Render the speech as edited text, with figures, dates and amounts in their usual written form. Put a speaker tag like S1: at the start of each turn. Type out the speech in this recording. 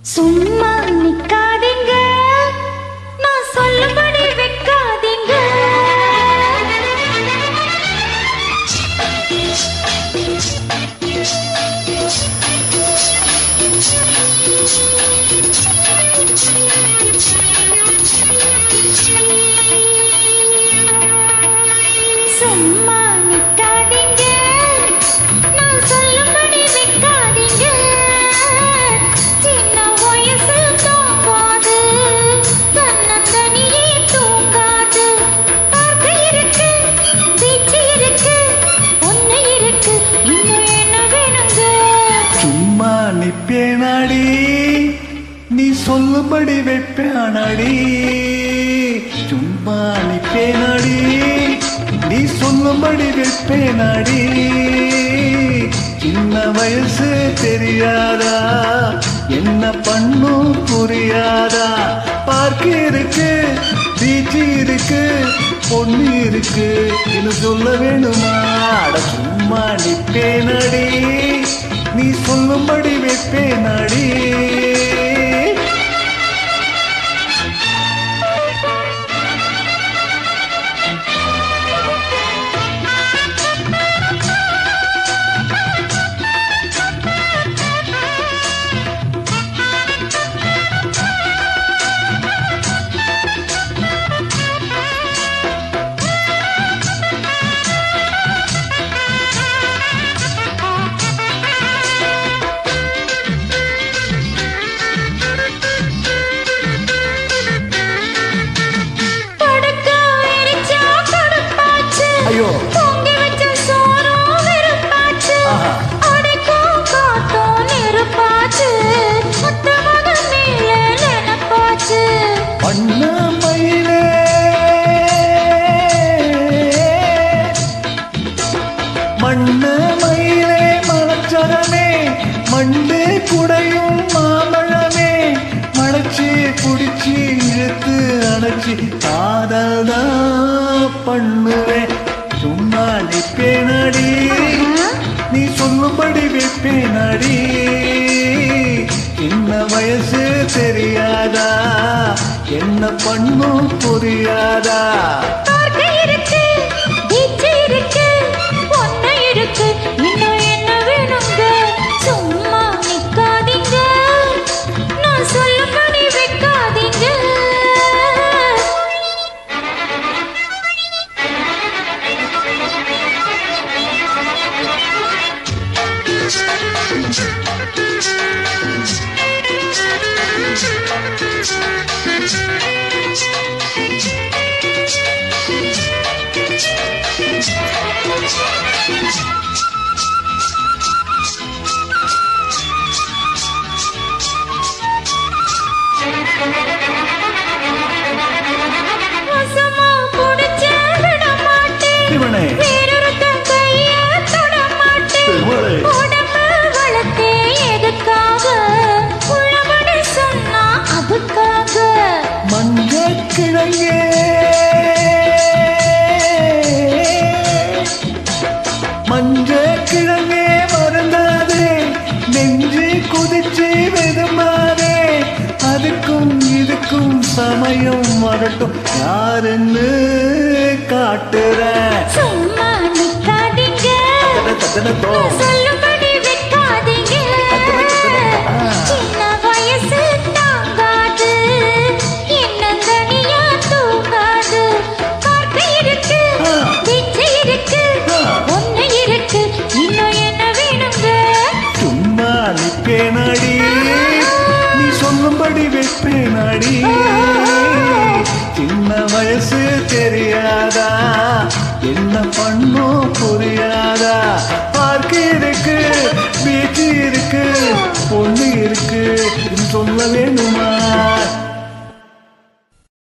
S1: சும்மா நிக்காதீங்க, நான் சொல்லும்படி வைக்காதீங்க. சும்மா நிக்காதீங்க, நான் சொல்லும்படி வைக்காதீங்க. சின்ன வயசு தூங்காது, தன்னந்தனியே தூங்காது. பார்க்க இருக்கு, பீச்சு இருக்கு, ஒண்ணு இருக்கு, இன்னும் என்ன வேணுங்க?
S2: சும்மா நிப்பேனாடி, நீ சொல்லும்படி வைப்பேனாடி. சும்மா நிப்பேனாடி, நீ சொல்லும்படி வைப்பேனாடி. சின்ன வயசு தெரியாதா, என்ன பண்ணும் புரியாதா. பார்க்க இருக்கு, பீச்சு இருக்கு, பொண்ணு இருக்கு, இது சொல்ல வேணுமா? அட சும்மா நிப்பேனாடி, நீ சொல்லும்படி வைப்பேனாடி. ஐயோ,
S1: பொங்கி வச்ச சோறும் வெறுப்பாச்சு, அடைக்கும் காத்தும் நெருப்பாச்சு, முத்த மகன் மேல நினைப்பாச்சு.
S2: பண்ண மயிலே மண்ண மயிலே மலச்சரமே, மண்டு குடையும் மாம்பழமே, மலைச்சி குடிச்சி இழுத்து அணைச்சி காதல் தான் பண்ணுவேன். சும்மா நிப்பேனாடி, நீ சொல்லும்படி வைப்பேனாடி. சின்ன வயசு தெரியாதா, என்ன பண்ணும் புரியாதா.
S1: பார்க்க இருக்கு, பீச்சு இருக்கு, ஒண்ணு இருக்கு, இன்னும் என்ன வேணுங்க? சும்மா நிக்காதீங்க, நான் சொல்லும்படி வைக்காதீங்க. வசமா புடிச்ச விட மாட்டேன்,
S2: இவனே
S1: வேறொருத்தன் கைய தொட மாட்டேன்.
S2: இவளே
S1: உடம்பு வளர்த்தே எதுக்காக, உள்ளபடி சொன்னா அதுக்காக.
S2: மஞ்ச கிழங்கே மஞ்ச கிழங்கே மறந்தாதே, நெஞ்சு குதிச்சு வெதுமாதே. அதுக்கும் இதுக்கும் சமயம் வரட்டும், யாருன்னு காட்டுற.
S1: சும்மா நிக்காதீங்க,
S2: தத்தனத்தோ
S1: நான் சொல்லும்படி வைக்காதீங்க. சின்ன வயசு தாங்காது, இன்னும் தனியா தூங்காது. பார்க்க இருக்கு, பீச்சு இருக்கு, ஒண்ணு இருக்கு, இன்னும் என்ன வேணுங்க?
S2: சும்மா நிப்பேனாடி, நீ சொல்லும்படி வைப்பேனாடி. சின்ன வயசு தெரியாதா, என்ன பண்ணும் புரியாதா. பார்க்க இருக்கு, பீச்சு இருக்கு, பொண்ணு இருக்கு, இது சொல்ல வேணுமா?